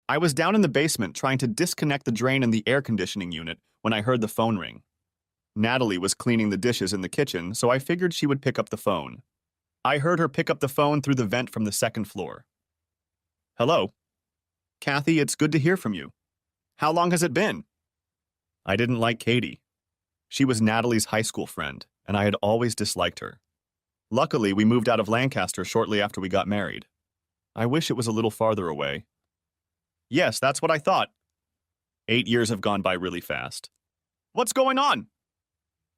I was down in the basement trying to disconnect the drain in the air conditioning unit when I heard the phone ring. Natalie was cleaning the dishes in the kitchen, so I figured she would pick up the phone. I heard her pick up the phone through the vent from the second floor. Hello. Kathy, it's good to hear from you. How long has it been? I didn't like Katie. She was Natalie's high school friend, and I had always disliked her. Luckily, we moved out of Lancaster shortly after we got married. I wish it was a little farther away. Yes, that's what I thought. 8 years have gone by really fast. What's going on?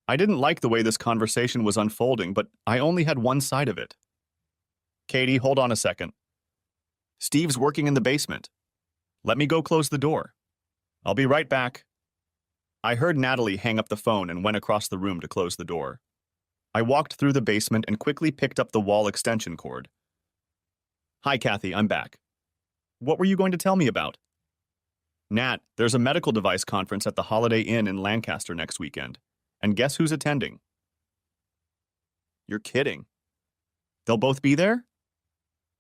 I didn't like the way this conversation was unfolding, but I only had one side of it. Katie, hold on a second. Steve's working in the basement. Let me go close the door. I'll be right back. I heard Natalie hang up the phone and went across the room to close the door. I walked through the basement and quickly picked up the wall extension cord. Hi, Kathy, I'm back. What were you going to tell me about? Nat, there's a medical device conference at the Holiday Inn in Lancaster next weekend. And guess who's attending? You're kidding. They'll both be there?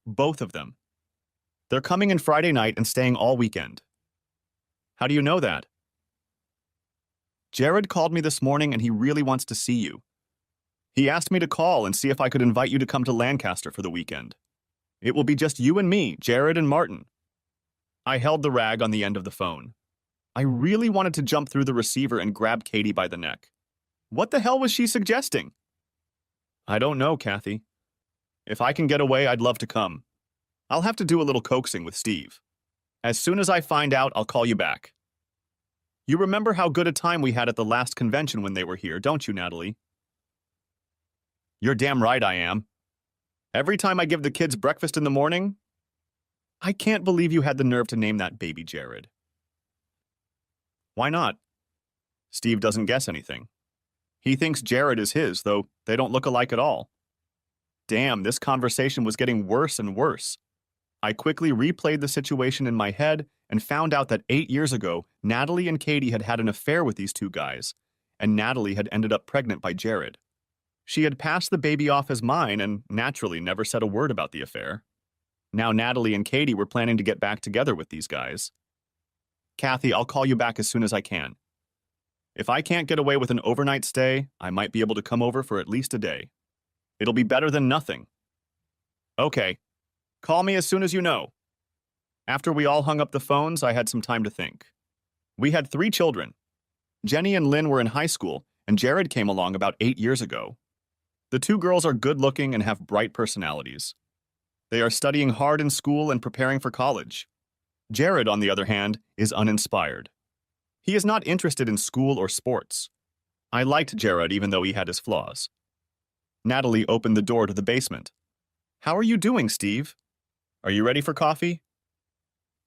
Both of them. They're coming in Friday night and staying all weekend. How do you know that? Jared called me this morning and he really wants to see you. He asked me to call and see if I could invite you to come to Lancaster for the weekend. It will be just you and me, Jared and Martin. I held the rag on the end of the phone. I really wanted to jump through the receiver and grab Katie by the neck. What the hell was she suggesting? I don't know, Kathy. If I can get away, I'd love to come. I'll have to do a little coaxing with Steve. As soon as I find out, I'll call you back. You remember how good a time we had at the last convention when they were here, don't you, Natalie? You're damn right I am. Every time I give the kids breakfast in the morning, I can't believe you had the nerve to name that baby Jared. Why not? Steve doesn't guess anything. He thinks Jared is his, though they don't look alike at all. Damn, this conversation was getting worse and worse. I quickly replayed the situation in my head and found out that 8 years ago, Natalie and Katie had had an affair with these two guys, and Natalie had ended up pregnant by Jared. She had passed the baby off as mine and naturally never said a word about the affair. Now Natalie and Katie were planning to get back together with these guys. Kathy, I'll call you back as soon as I can. If I can't get away with an overnight stay, I might be able to come over for at least a day. It'll be better than nothing. Okay. Call me as soon as you know. After we all hung up the phones, I had some time to think. We had 3 children. Jenny and Lynn were in high school, and Jared came along about 8 years ago. The 2 girls are good-looking and have bright personalities. They are studying hard in school and preparing for college. Jared, on the other hand, is uninspired. He is not interested in school or sports. I liked Jared even though he had his flaws. Natalie opened the door to the basement. How are you doing, Steve? Are you ready for coffee?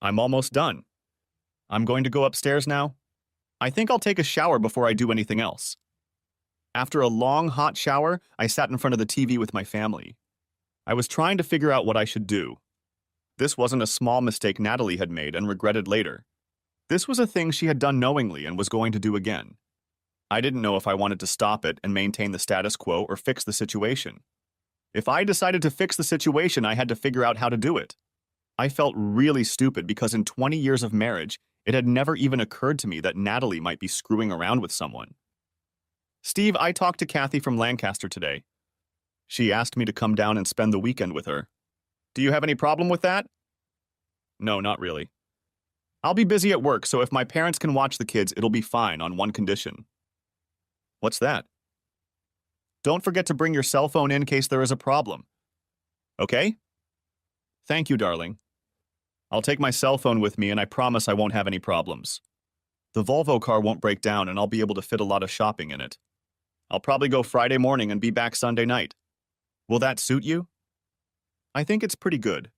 I'm almost done. I'm going to go upstairs now. I think I'll take a shower before I do anything else. After a long, hot shower, I sat in front of the TV with my family. I was trying to figure out what I should do. This wasn't a small mistake Natalie had made and regretted later. This was a thing she had done knowingly and was going to do again. I didn't know if I wanted to stop it and maintain the status quo or fix the situation. If I decided to fix the situation, I had to figure out how to do it. I felt really stupid because in 20 years of marriage, it had never even occurred to me that Natalie might be screwing around with someone. Steve, I talked to Kathy from Lancaster today. She asked me to come down and spend the weekend with her. Do you have any problem with that? No, not really. I'll be busy at work, so if my parents can watch the kids, it'll be fine on one condition. What's that? Don't forget to bring your cell phone in case there is a problem. Okay? Thank you, darling. I'll take my cell phone with me and I promise I won't have any problems. The Volvo car won't break down and I'll be able to fit a lot of shopping in it. I'll probably go Friday morning and be back Sunday night. Will that suit you? I think it's pretty good.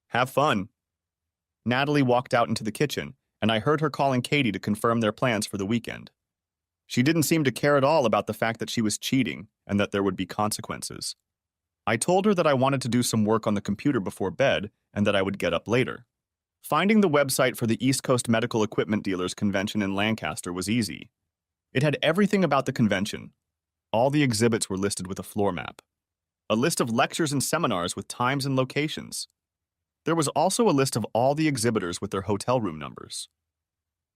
Have fun. Natalie walked out into the kitchen, and I heard her calling Katie to confirm their plans for the weekend. She didn't seem to care at all about the fact that she was cheating and that there would be consequences. I told her that I wanted to do some work on the computer before bed and that I would get up later. Finding the website for the East Coast Medical Equipment Dealers Convention in Lancaster was easy. It had everything about the convention. All the exhibits were listed with a floor map. A list of lectures and seminars with times and locations. There was also a list of all the exhibitors with their hotel room numbers.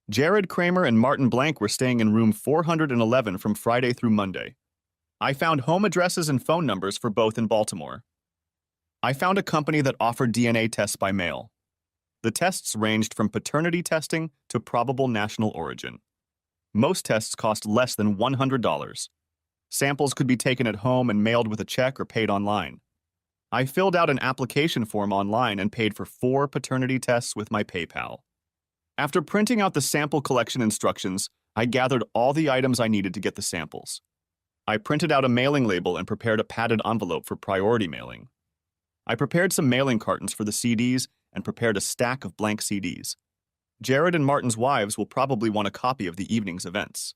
Jared Kramer and Martin Blank were staying in room 411 from Friday through Monday. I found home addresses and phone numbers for both in Baltimore. I found a company that offered DNA tests by mail. The tests ranged from paternity testing to probable national origin. Most tests cost less than $100. Samples could be taken at home and mailed with a check or paid online. I filled out an application form online and paid for 4 paternity tests with my PayPal. After printing out the sample collection instructions, I gathered all the items I needed to get the samples. I printed out a mailing label and prepared a padded envelope for priority mailing. I prepared some mailing cartons for the CDs and prepared a stack of blank CDs. Jared and Martin's wives will probably want a copy of the evening's events.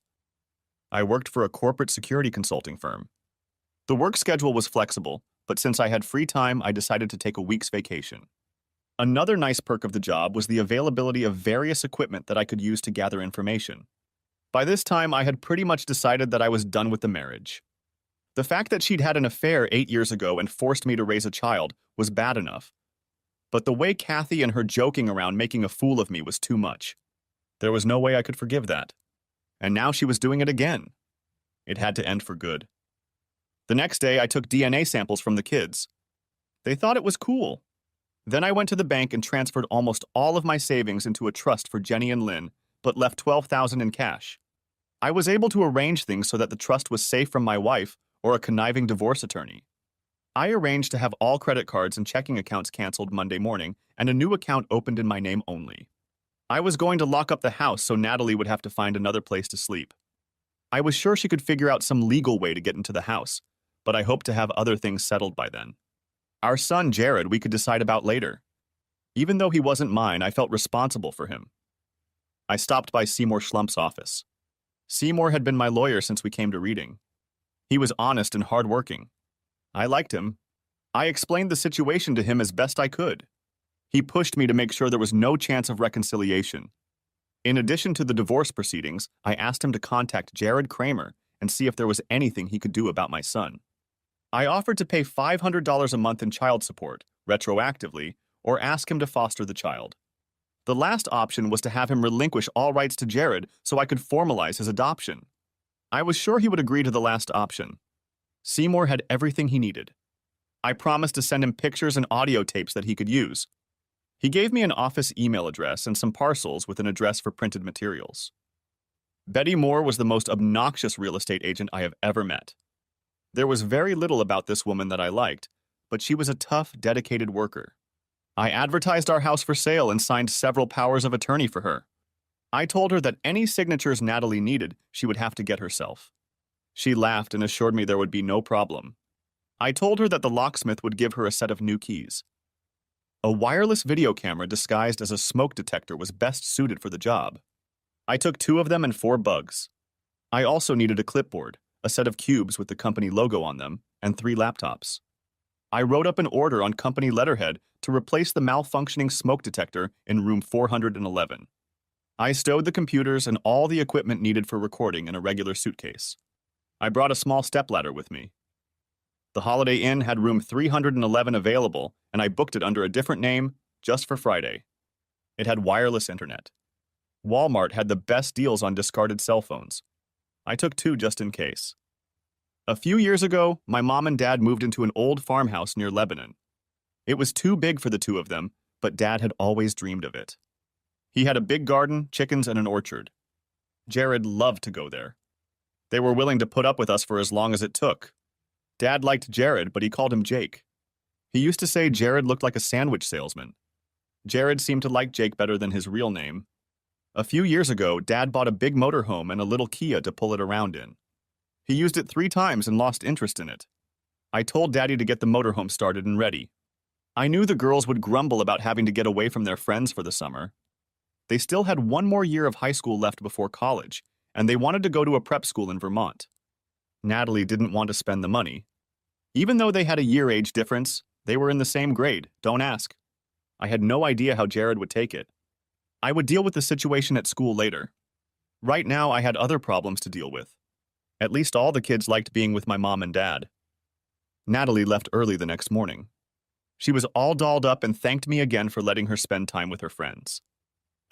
I worked for a corporate security consulting firm. The work schedule was flexible, but since I had free time, I decided to take a week's vacation. Another nice perk of the job was the availability of various equipment that I could use to gather information. By this time, I had pretty much decided that I was done with the marriage. The fact that she'd had an affair 8 years ago and forced me to raise a child was bad enough. But the way Kathy and her joking around making a fool of me was too much. There was no way I could forgive that. And now she was doing it again. It had to end for good. The next day, I took DNA samples from the kids. They thought it was cool. Then I went to the bank and transferred almost all of my savings into a trust for Jenny and Lynn, but left $12,000 in cash. I was able to arrange things so that the trust was safe from my wife or a conniving divorce attorney. I arranged to have all credit cards and checking accounts canceled Monday morning and a new account opened in my name only. I was going to lock up the house so Natalie would have to find another place to sleep. I was sure she could figure out some legal way to get into the house, but I hoped to have other things settled by then. Our son, Jared, we could decide about later. Even though he wasn't mine, I felt responsible for him. I stopped by Seymour Schlump's office. Seymour had been my lawyer since we came to Reading. He was honest and hardworking. I liked him. I explained the situation to him as best I could. He pushed me to make sure there was no chance of reconciliation. In addition to the divorce proceedings, I asked him to contact Jared Kramer and see if there was anything he could do about my son. I offered to pay $500 a month in child support, retroactively, or ask him to foster the child. The last option was to have him relinquish all rights to Jared so I could formalize his adoption. I was sure he would agree to the last option. Seymour had everything he needed. I promised to send him pictures and audio tapes that he could use. He gave me an office email address and some parcels with an address for printed materials. Betty Moore was the most obnoxious real estate agent I have ever met. There was very little about this woman that I liked, but she was a tough, dedicated worker. I advertised our house for sale and signed several powers of attorney for her. I told her that any signatures Natalie needed, she would have to get herself. She laughed and assured me there would be no problem. I told her that the locksmith would give her a set of new keys. A wireless video camera disguised as a smoke detector was best suited for the job. I took 2 of them and 4 bugs. I also needed a clipboard, a set of cubes with the company logo on them, and 3 laptops. I wrote up an order on company letterhead to replace the malfunctioning smoke detector in room 411. I stowed the computers and all the equipment needed for recording in a regular suitcase. I brought a small stepladder with me. The Holiday Inn had room 311 available, and I booked it under a different name just for Friday. It had wireless internet. Walmart had the best deals on discarded cell phones. I took 2 just in case. A few years ago, my mom and dad moved into an old farmhouse near Lebanon. It was too big for the 2 of them, but Dad had always dreamed of it. He had a big garden, chickens, and an orchard. Jared loved to go there. They were willing to put up with us for as long as it took. Dad liked Jared, but he called him Jake. He used to say Jared looked like a sandwich salesman. Jared seemed to like Jake better than his real name. A few years ago, Dad bought a big motorhome and a little Kia to pull it around in. He used it 3 times and lost interest in it. I told Daddy to get the motorhome started and ready. I knew the girls would grumble about having to get away from their friends for the summer. They still had 1 more year of high school left before college, and they wanted to go to a prep school in Vermont. Natalie didn't want to spend the money. Even though they had a year age difference, they were in the same grade, don't ask. I had no idea how Jared would take it. I would deal with the situation at school later. Right now, I had other problems to deal with. At least all the kids liked being with my mom and dad. Natalie left early the next morning. She was all dolled up and thanked me again for letting her spend time with her friends.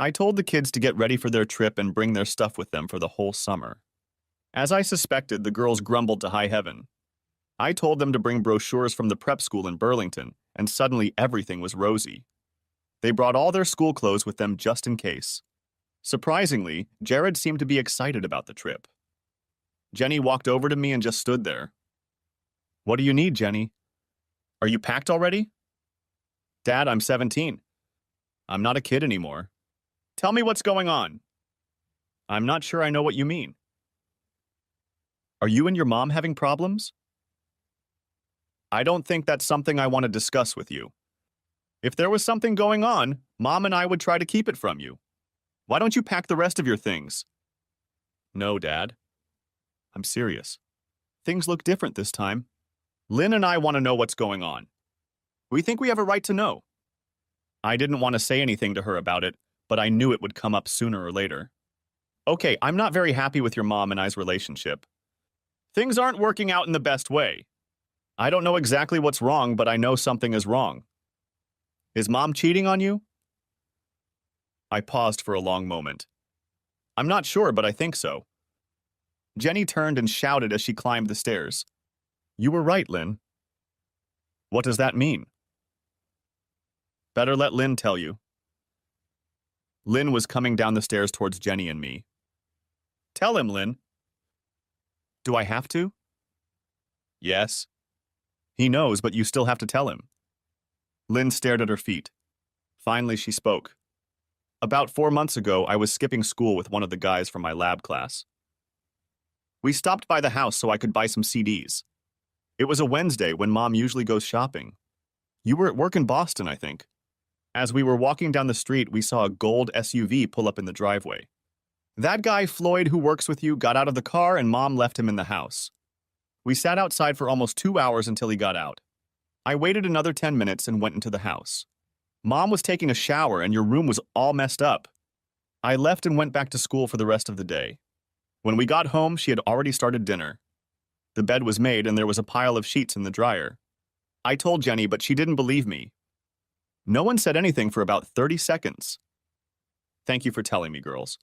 I told the kids to get ready for their trip and bring their stuff with them for the whole summer. As I suspected, the girls grumbled to high heaven. I told them to bring brochures from the prep school in Burlington, and suddenly everything was rosy. They brought all their school clothes with them just in case. Surprisingly, Jared seemed to be excited about the trip. Jenny walked over to me and just stood there. "What do you need, Jenny? Are you packed already?" "Dad, I'm 17. I'm not a kid anymore. Tell me what's going on." "I'm not sure I know what you mean." "Are you and your mom having problems?" "I don't think that's something I want to discuss with you. If there was something going on, Mom and I would try to keep it from you. Why don't you pack the rest of your things?" "No, Dad. I'm serious. Things look different this time. Lynn and I want to know what's going on. We think we have a right to know." I didn't want to say anything to her about it, but I knew it would come up sooner or later. "Okay, I'm not very happy with your mom and I's relationship. Things aren't working out in the best way. I don't know exactly what's wrong, but I know something is wrong. Is Mom cheating on you?" I paused for a long moment. "I'm not sure, but I think so." Jenny turned and shouted as she climbed the stairs. "You were right, Lynn." "What does that mean?" "Better let Lynn tell you." Lynn was coming down the stairs towards Jenny and me. "Tell him, Lynn." "Do I have to?" "Yes." "He knows, but you still have to tell him." Lynn stared at her feet. Finally, she spoke. "About 4 months ago, I was skipping school with one of the guys from my lab class. We stopped by the house so I could buy some CDs. It was a Wednesday when Mom usually goes shopping. You were at work in Boston, I think. As we were walking down the street, we saw a gold SUV pull up in the driveway. That guy, Floyd, who works with you, got out of the car and Mom left him in the house. We sat outside for almost 2 hours until he got out. I waited another 10 minutes and went into the house. Mom was taking a shower and your room was all messed up. I left and went back to school for the rest of the day. When we got home, she had already started dinner. The bed was made and there was a pile of sheets in the dryer. I told Jenny, but she didn't believe me. No one said anything for about 30 seconds. Thank you for telling me, girls.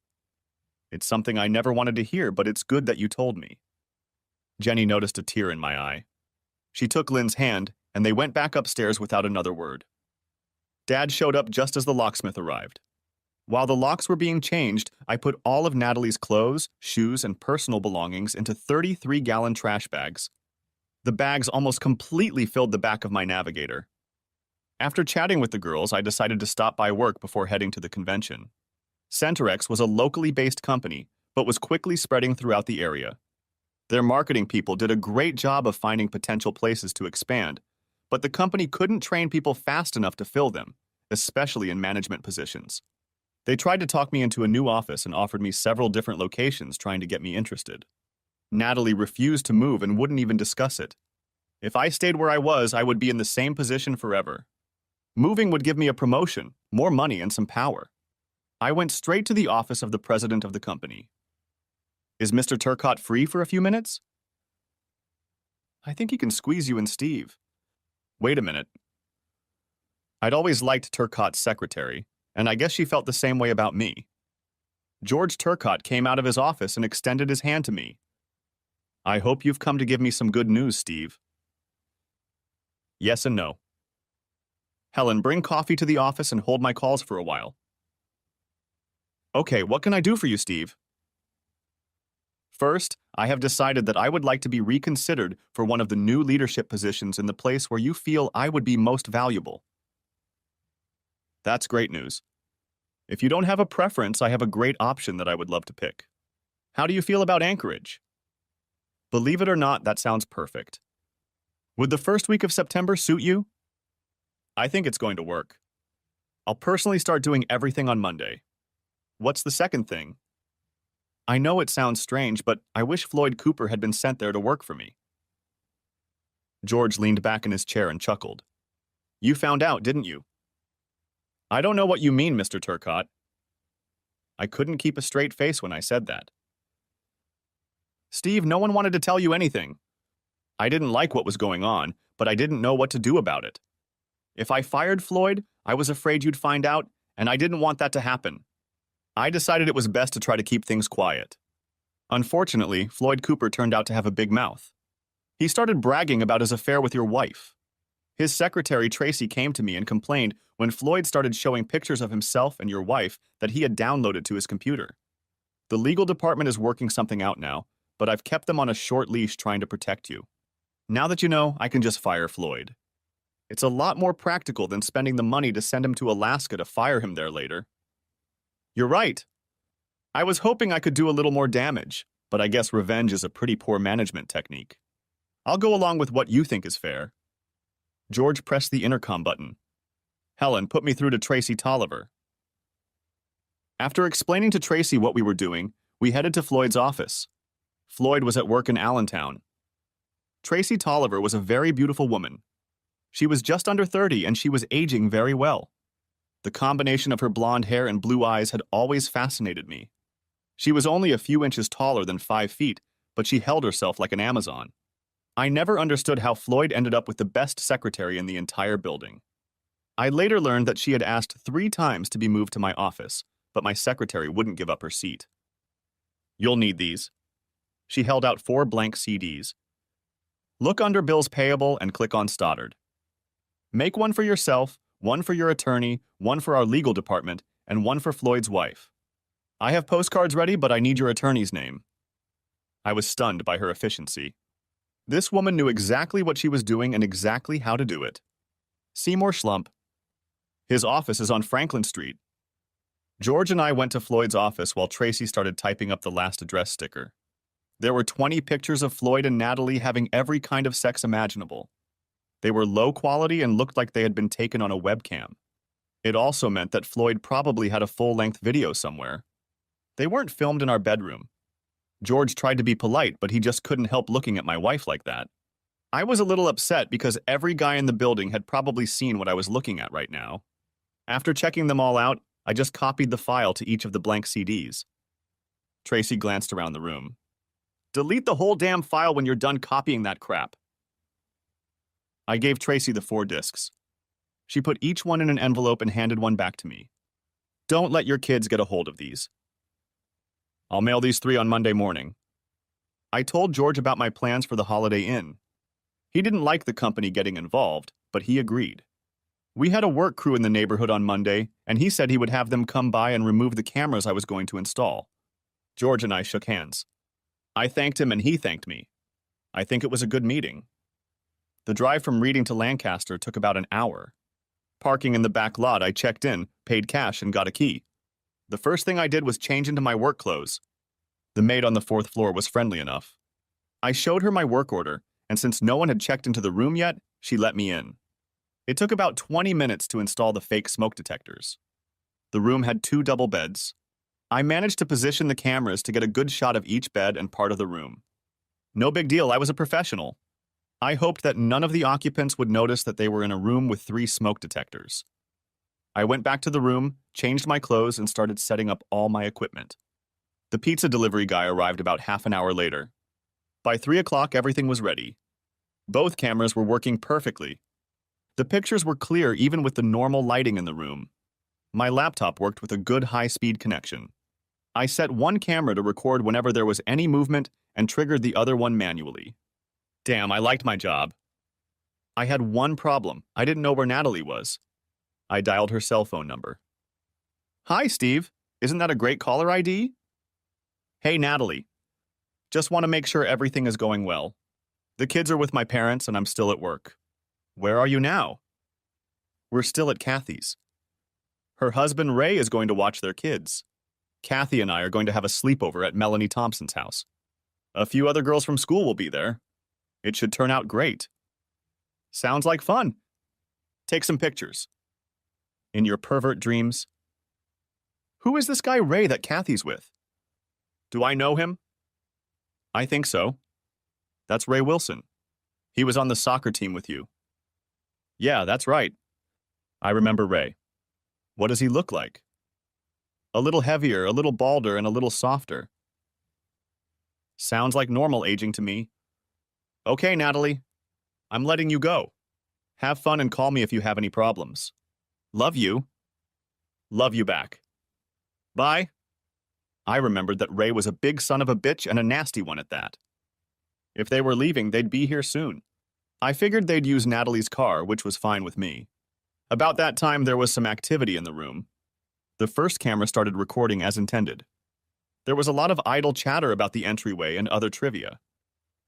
It's something I never wanted to hear, but it's good that you told me. Jenny noticed a tear in my eye. She took Lynn's hand, and they went back upstairs without another word. Dad showed up just as the locksmith arrived. While the locks were being changed, I put all of Natalie's clothes, shoes, and personal belongings into 33-gallon trash bags. The bags almost completely filled the back of my Navigator. After chatting with the girls, I decided to stop by work before heading to the convention. Centerex was a locally based company, but was quickly spreading throughout the area. Their marketing people did a great job of finding potential places to expand, but the company couldn't train people fast enough to fill them, especially in management positions. They tried to talk me into a new office and offered me several different locations trying to get me interested. Natalie refused to move and wouldn't even discuss it. If I stayed where I was, I would be in the same position forever. Moving would give me a promotion, more money, and some power. I went straight to the office of the president of the company. Is Mr. Turcotte free for a few minutes? I think he can squeeze you and Steve. Wait a minute. I'd always liked Turcotte's secretary, and I guess she felt the same way about me. George Turcotte came out of his office and extended his hand to me. I hope you've come to give me some good news, Steve. Yes and no. Helen, bring coffee to the office and hold my calls for a while. Okay, what can I do for you, Steve? First, I have decided that I would like to be reconsidered for one of the new leadership positions in the place where you feel I would be most valuable. That's great news. If you don't have a preference, I have a great option that I would love to pick. How do you feel about Anchorage? Believe it or not, that sounds perfect. Would the first week of September suit you? I think it's going to work. I'll personally start doing everything on Monday. What's the second thing? I know it sounds strange, but I wish Floyd Cooper had been sent there to work for me. George leaned back in his chair and chuckled. You found out, didn't you? I don't know what you mean, Mr. Turcotte. I couldn't keep a straight face when I said that. Steve, no one wanted to tell you anything. I didn't like what was going on, but I didn't know what to do about it. If I fired Floyd, I was afraid you'd find out, and I didn't want that to happen. I decided it was best to try to keep things quiet. Unfortunately, Floyd Cooper turned out to have a big mouth. He started bragging about his affair with your wife. His secretary, Tracy, came to me and complained when Floyd started showing pictures of himself and your wife that he had downloaded to his computer. The legal department is working something out now, but I've kept them on a short leash trying to protect you. Now that you know, I can just fire Floyd. It's a lot more practical than spending the money to send him to Alaska to fire him there later. You're right. I was hoping I could do a little more damage, but I guess revenge is a pretty poor management technique. I'll go along with what you think is fair. George pressed the intercom button. Helen, put me through to Tracy Tolliver. After explaining to Tracy what we were doing, we headed to Floyd's office. Floyd was at work in Allentown. Tracy Tolliver was a very beautiful woman. She was just under 30 and she was aging very well. The combination of her blonde hair and blue eyes had always fascinated me. She was only a few inches taller than 5 feet, but she held herself like an Amazon. I never understood how Floyd ended up with the best secretary in the entire building. I later learned that she had asked 3 times to be moved to my office, but my secretary wouldn't give up her seat. You'll need these. She held out 4 blank CDs. Look under bills payable and click on Stoddard. Make one for yourself, one for your attorney, one for our legal department, and one for Floyd's wife. I have postcards ready, but I need your attorney's name. I was stunned by her efficiency. This woman knew exactly what she was doing and exactly how to do it. Seymour Schlump. His office is on Franklin Street. George and I went to Floyd's office while Tracy started typing up the last address sticker. There were 20 pictures of Floyd and Natalie having every kind of sex imaginable. They were low quality and looked like they had been taken on a webcam. It also meant that Floyd probably had a full-length video somewhere. They weren't filmed in our bedroom. George tried to be polite, but he just couldn't help looking at my wife like that. I was a little upset because every guy in the building had probably seen what I was looking at right now. After checking them all out, I just copied the file to each of the blank CDs. Tracy glanced around the room. Delete the whole damn file when you're done copying that crap. I gave Tracy the 4 discs. She put each one in an envelope and handed one back to me. Don't let your kids get a hold of these. I'll mail these 3 on Monday morning. I told George about my plans for the Holiday Inn. He didn't like the company getting involved, but he agreed. We had a work crew in the neighborhood on Monday, and he said he would have them come by and remove the cameras I was going to install. George and I shook hands. I thanked him and he thanked me. I think it was a good meeting. The drive from Reading to Lancaster took about an hour. Parking in the back lot, I checked in, paid cash, and got a key. The first thing I did was change into my work clothes. The maid on the 4th floor was friendly enough. I showed her my work order, and since no one had checked into the room yet, she let me in. It took about 20 minutes to install the fake smoke detectors. The room had 2 double beds. I managed to position the cameras to get a good shot of each bed and part of the room. No big deal, I was a professional. I hoped that none of the occupants would notice that they were in a room with 3 smoke detectors. I went back to the room, changed my clothes, and started setting up all my equipment. The pizza delivery guy arrived about half an hour later. By 3 o'clock, everything was ready. Both cameras were working perfectly. The pictures were clear even with the normal lighting in the room. My laptop worked with a good high-speed connection. I set one camera to record whenever there was any movement and triggered the other one manually. Damn, I liked my job. I had one problem. I didn't know where Natalie was. I dialed her cell phone number. Hi, Steve. Isn't that a great caller ID? Hey, Natalie. Just want to make sure everything is going well. The kids are with my parents and I'm still at work. Where are you now? We're still at Kathy's. Her husband, Ray, is going to watch their kids. Kathy and I are going to have a sleepover at Melanie Thompson's house. A few other girls from school will be there. It should turn out great. Sounds like fun. Take some pictures. In your pervert dreams. Who is this guy Ray that Kathy's with? Do I know him? I think so. That's Ray Wilson. He was on the soccer team with you. Yeah, that's right. I remember Ray. What does he look like? A little heavier, a little balder, and a little softer. Sounds like normal aging to me. Okay, Natalie. I'm letting you go. Have fun and call me if you have any problems. Love you. Love you back. Bye. I remembered that Ray was a big son of a bitch and a nasty one at that. If they were leaving, they'd be here soon. I figured they'd use Natalie's car, which was fine with me. About that time, there was some activity in the room. The first camera started recording as intended. There was a lot of idle chatter about the entryway and other trivia.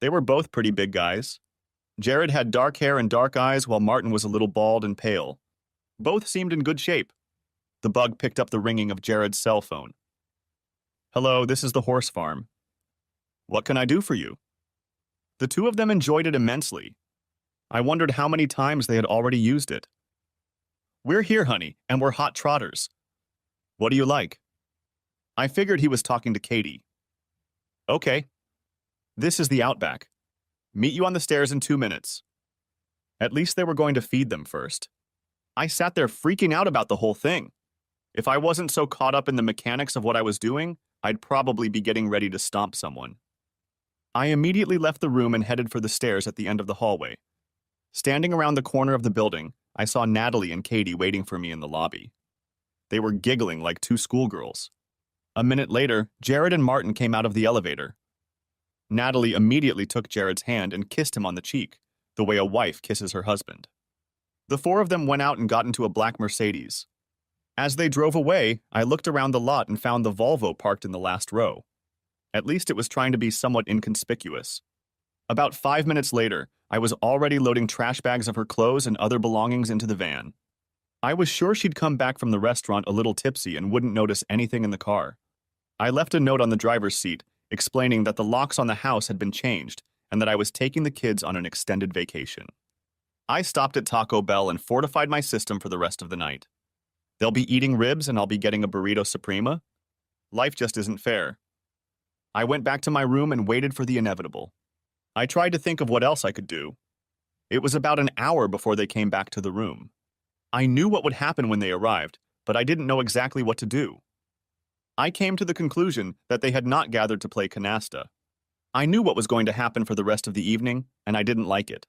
They were both pretty big guys. Jared had dark hair and dark eyes, while Martin was a little bald and pale. Both seemed in good shape. The bug picked up the ringing of Jared's cell phone. Hello, this is the horse farm. What can I do for you? The two of them enjoyed it immensely. I wondered how many times they had already used it. We're here, honey, and we're hot trotters. What do you like? I figured he was talking to Katie. Okay. This is the Outback. Meet you on the stairs in 2 minutes. At least they were going to feed them first. I sat there freaking out about the whole thing. If I wasn't so caught up in the mechanics of what I was doing, I'd probably be getting ready to stomp someone. I immediately left the room and headed for the stairs at the end of the hallway. Standing around the corner of the building, I saw Natalie and Katie waiting for me in the lobby. They were giggling like two schoolgirls. A minute later, Jared and Martin came out of the elevator. Natalie immediately took Jared's hand and kissed him on the cheek, the way a wife kisses her husband. The four of them went out and got into a black Mercedes. As they drove away, I looked around the lot and found the Volvo parked in the last row. At least it was trying to be somewhat inconspicuous. About 5 minutes later, I was already loading trash bags of her clothes and other belongings into the van. I was sure she'd come back from the restaurant a little tipsy and wouldn't notice anything in the car. I left a note on the driver's seat explaining that the locks on the house had been changed and that I was taking the kids on an extended vacation. I stopped at Taco Bell and fortified my system for the rest of the night. They'll be eating ribs and I'll be getting a burrito suprema? Life just isn't fair. I went back to my room and waited for the inevitable. I tried to think of what else I could do. It was about an hour before they came back to the room. I knew what would happen when they arrived, but I didn't know exactly what to do. I came to the conclusion that they had not gathered to play canasta. I knew what was going to happen for the rest of the evening, and I didn't like it.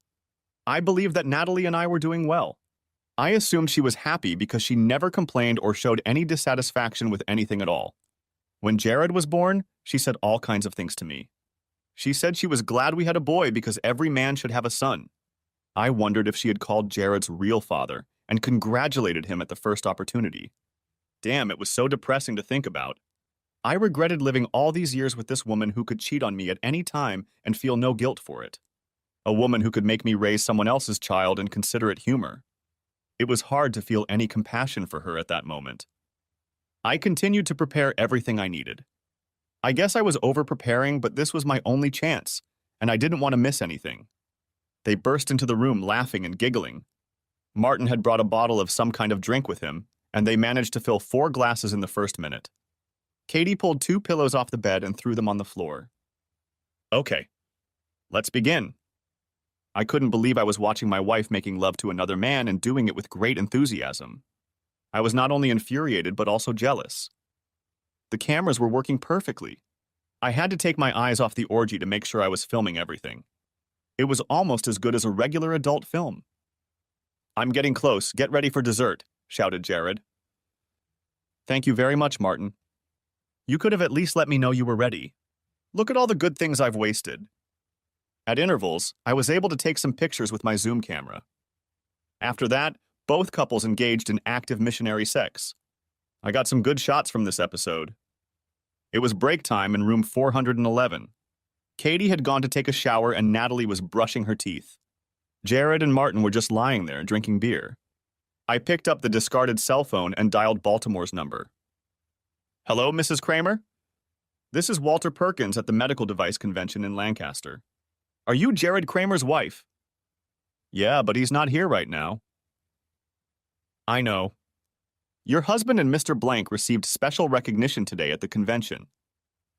I believed that Natalie and I were doing well. I assumed she was happy because she never complained or showed any dissatisfaction with anything at all. When Jared was born, she said all kinds of things to me. She said she was glad we had a boy because every man should have a son. I wondered if she had called Jared's real father and congratulated him at the first opportunity. Damn, it was so depressing to think about. I regretted living all these years with this woman who could cheat on me at any time and feel no guilt for it. A woman who could make me raise someone else's child and consider it humor. It was hard to feel any compassion for her at that moment. I continued to prepare everything I needed. I guess I was over-preparing, but this was my only chance, and I didn't want to miss anything. They burst into the room laughing and giggling. Martin had brought a bottle of some kind of drink with him, and they managed to fill 4 glasses in the first minute. Katie pulled 2 pillows off the bed and threw them on the floor. Okay, let's begin. I couldn't believe I was watching my wife making love to another man and doing it with great enthusiasm. I was not only infuriated, but also jealous. The cameras were working perfectly. I had to take my eyes off the orgy to make sure I was filming everything. It was almost as good as a regular adult film. I'm getting close. Get ready for dessert, shouted Jared. Thank you very much, Martin. You could have at least let me know you were ready. Look at all the good things I've wasted. At intervals, I was able to take some pictures with my Zoom camera. After that, both couples engaged in active missionary sex. I got some good shots from this episode. It was break time in room 411. Katie had gone to take a shower and Natalie was brushing her teeth. Jared and Martin were just lying there drinking beer. I picked up the discarded cell phone and dialed Baltimore's number. Hello, Mrs. Kramer? This is Walter Perkins at the Medical Device Convention in Lancaster. Are you Jared Kramer's wife? Yeah, but he's not here right now. I know. Your husband and Mr. Blank received special recognition today at the convention.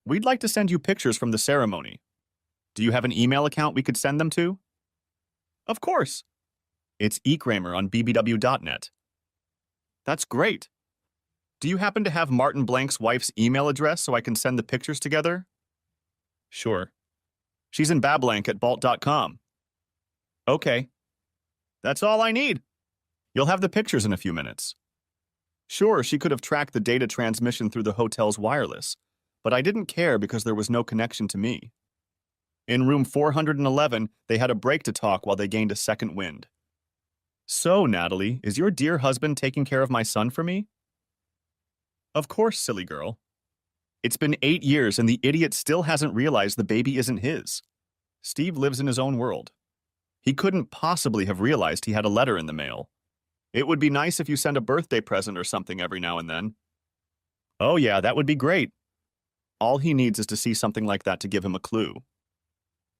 We'd like to send you pictures from the ceremony. Do you have an email account we could send them to? Of course. It's eKramer on bbw.net. That's great. Do you happen to have Martin Blank's wife's email address so I can send the pictures together? Sure. She's in bablank@balt.com. Okay. That's all I need. You'll have the pictures in a few minutes. Sure, she could have tracked the data transmission through the hotel's wireless, but I didn't care because there was no connection to me. In room 411, they had a break to talk while they gained a second wind. So, Natalie, is your dear husband taking care of my son for me? Of course, silly girl. It's been 8 years and the idiot still hasn't realized the baby isn't his. Steve lives in his own world. He couldn't possibly have realized he had a letter in the mail. It would be nice if you sent a birthday present or something every now and then. Oh yeah, that would be great. All he needs is to see something like that to give him a clue.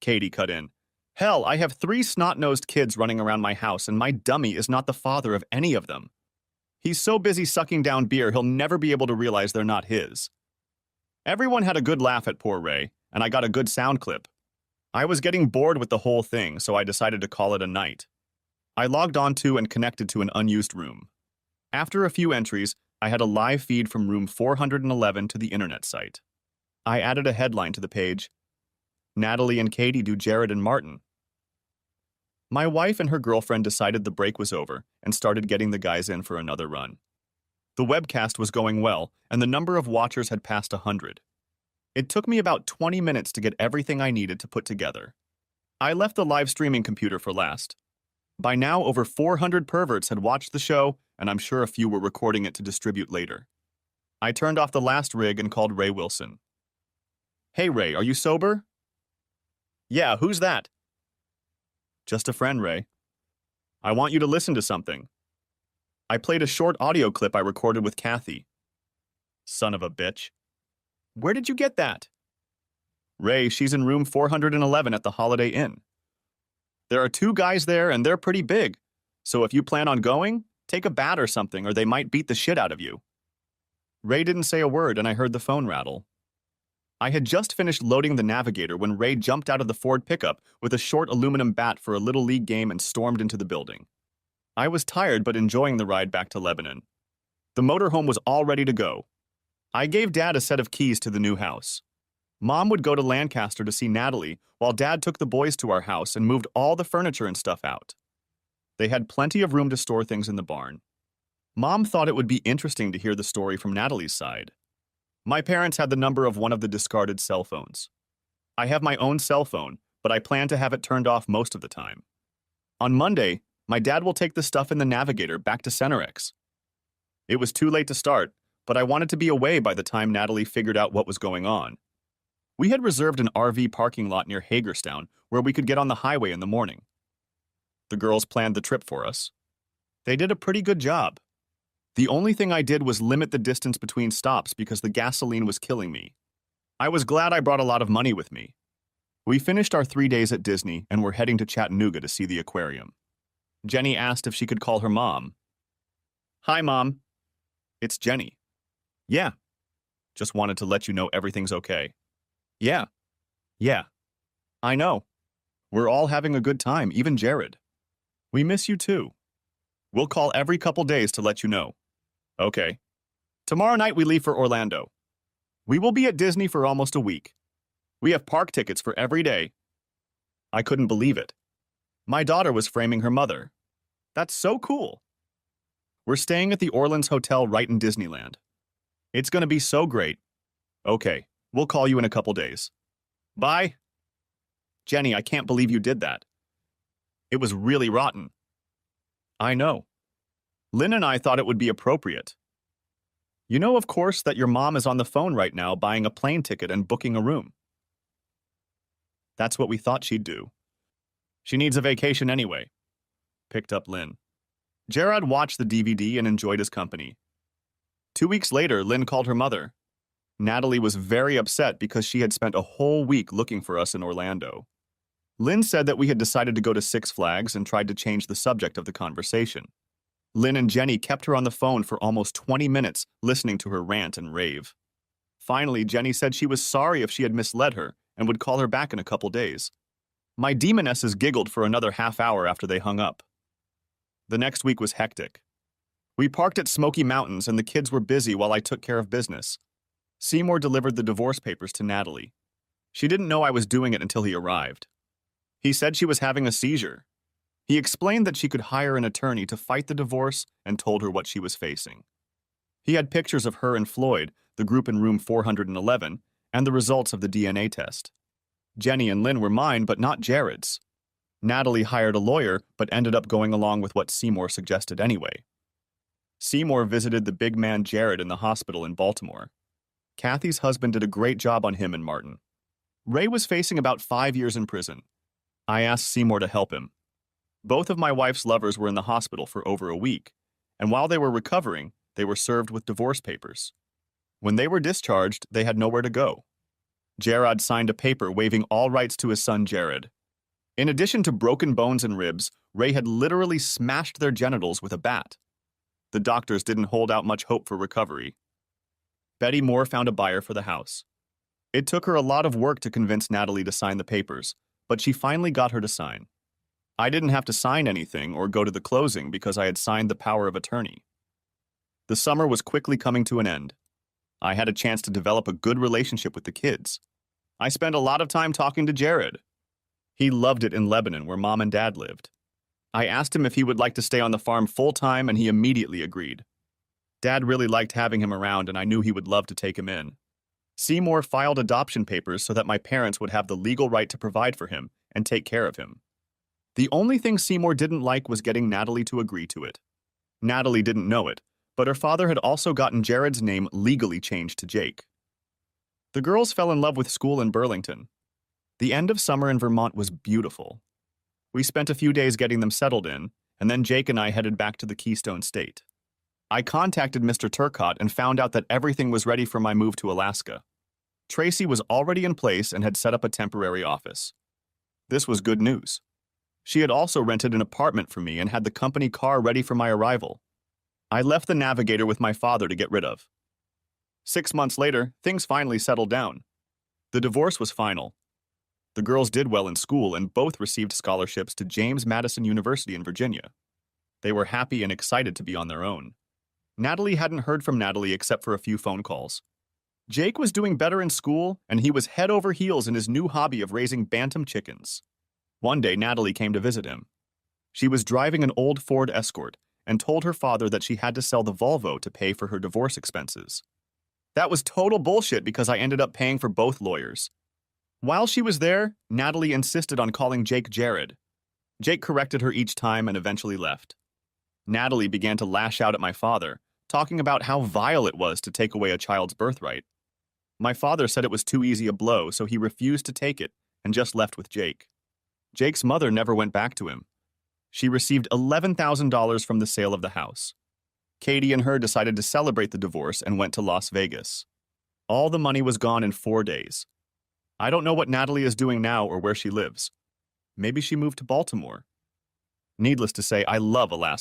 Katie cut in. Hell, I have 3 snot-nosed kids running around my house and my dummy is not the father of any of them. He's so busy sucking down beer he'll never be able to realize they're not his. Everyone had a good laugh at poor Ray, and I got a good sound clip. I was getting bored with the whole thing, so I decided to call it a night. I logged onto and connected to an unused room. After a few entries, I had a live feed from room 411 to the internet site. I added a headline to the page, Natalie and Katie do Jared and Martin. My wife and her girlfriend decided the break was over and started getting the guys in for another run. The webcast was going well, and the number of watchers had passed 100. It took me about 20 minutes to get everything I needed to put together. I left the live streaming computer for last. By now, over 400 perverts had watched the show, and I'm sure a few were recording it to distribute later. I turned off the last rig and called Ray Wilson. Hey Ray, are you sober? Yeah, who's that? Just a friend, Ray. I want you to listen to something. I played a short audio clip I recorded with Kathy. Son of a bitch. Where did you get that? Ray, she's in room 411 at the Holiday Inn. There are 2 guys there and they're pretty big, so if you plan on going, take a bat or something or they might beat the shit out of you. Ray didn't say a word and I heard the phone rattle. I had just finished loading the navigator when Ray jumped out of the Ford pickup with a short aluminum bat for a little league game and stormed into the building. I was tired but enjoying the ride back to Lebanon. The motorhome was all ready to go. I gave Dad a set of keys to the new house. Mom would go to Lancaster to see Natalie, while Dad took the boys to our house and moved all the furniture and stuff out. They had plenty of room to store things in the barn. Mom thought it would be interesting to hear the story from Natalie's side. My parents had the number of one of the discarded cell phones. I have my own cell phone, but I plan to have it turned off most of the time. On Monday, my dad will take the stuff in the navigator back to Cenerex. It was too late to start, but I wanted to be away by the time Natalie figured out what was going on. We had reserved an RV parking lot near Hagerstown where we could get on the highway in the morning. The girls planned the trip for us. They did a pretty good job. The only thing I did was limit the distance between stops because the gasoline was killing me. I was glad I brought a lot of money with me. We finished our 3 days at Disney and were heading to Chattanooga to see the aquarium. Jenny asked if she could call her mom. Hi, Mom. It's Jenny. Yeah. Just wanted to let you know everything's okay. Yeah. Yeah. I know. We're all having a good time, even Jared. We miss you too. We'll call every couple days to let you know. Okay. Tomorrow night we leave for Orlando. We will be at Disney for almost a week. We have park tickets for every day. I couldn't believe it. My daughter was framing her mother. That's so cool. We're staying at the Orleans Hotel right in Disneyland. It's going to be so great. Okay, we'll call you in a couple days. Bye. Jenny, I can't believe you did that. It was really rotten. I know. Lynn and I thought it would be appropriate. You know, of course, that your mom is on the phone right now buying a plane ticket and booking a room. That's what we thought she'd do. She needs a vacation anyway. Picked up Lynn. Jared watched the DVD and enjoyed his company. 2 weeks later, Lynn called her mother. Natalie was very upset because she had spent a whole week looking for us in Orlando. Lynn said that we had decided to go to Six Flags and tried to change the subject of the conversation. Lynn and Jenny kept her on the phone for almost 20 minutes, listening to her rant and rave. Finally, Jenny said she was sorry if she had misled her and would call her back in a couple days. My demonesses giggled for another half hour after they hung up. The next week was hectic. We parked at Smoky Mountains and the kids were busy while I took care of business. Seymour delivered the divorce papers to Natalie. She didn't know I was doing it until he arrived. He said she was having a seizure. He explained that she could hire an attorney to fight the divorce and told her what she was facing. He had pictures of her and Floyd, the group in room 411, and the results of the DNA test. Jenny and Lynn were mine, but not Jared's. Natalie hired a lawyer, but ended up going along with what Seymour suggested anyway. Seymour visited the big man Jared in the hospital in Baltimore. Kathy's husband did a great job on him and Martin. Ray was facing about 5 years in prison. I asked Seymour to help him. Both of my wife's lovers were in the hospital for over a week, and while they were recovering, they were served with divorce papers. When they were discharged, they had nowhere to go. Jared signed a paper waiving all rights to his son Jared. In addition to broken bones and ribs, Ray had literally smashed their genitals with a bat. The doctors didn't hold out much hope for recovery. Betty Moore found a buyer for the house. It took her a lot of work to convince Natalie to sign the papers, but she finally got her to sign. I didn't have to sign anything or go to the closing because I had signed the power of attorney. The summer was quickly coming to an end. I had a chance to develop a good relationship with the kids. I spent a lot of time talking to Jared. He loved it in Lebanon, where Mom and Dad lived. I asked him if he would like to stay on the farm full-time, and he immediately agreed. Dad really liked having him around, and I knew he would love to take him in. Seymour filed adoption papers so that my parents would have the legal right to provide for him and take care of him. The only thing Seymour didn't like was getting Natalie to agree to it. Natalie didn't know it, but her father had also gotten Jared's name legally changed to Jake. The girls fell in love with school in Burlington. The end of summer in Vermont was beautiful. We spent a few days getting them settled in, and then Jake and I headed back to the Keystone State. I contacted Mr. Turcotte and found out that everything was ready for my move to Alaska. Tracy was already in place and had set up a temporary office. This was good news. She had also rented an apartment for me and had the company car ready for my arrival. I left the Navigator with my father to get rid of. 6 months later, things finally settled down. The divorce was final. The girls did well in school and both received scholarships to James Madison University in Virginia. They were happy and excited to be on their own. Natalie hadn't heard from Natalie except for a few phone calls. Jake was doing better in school, and he was head over heels in his new hobby of raising bantam chickens. One day, Natalie came to visit him. She was driving an old Ford Escort and told her father that she had to sell the Volvo to pay for her divorce expenses. That was total bullshit because I ended up paying for both lawyers. While she was there, Natalie insisted on calling Jake Jared. Jake corrected her each time and eventually left. Natalie began to lash out at my father, talking about how vile it was to take away a child's birthright. My father said it was too easy a blow, so he refused to take it and just left with Jake. Jake's mother never went back to him. She received $11,000 from the sale of the house. Katie and her decided to celebrate the divorce and went to Las Vegas. All the money was gone in 4 days. I don't know what Natalie is doing now or where she lives. Maybe she moved to Baltimore. Needless to say, I love Alaska.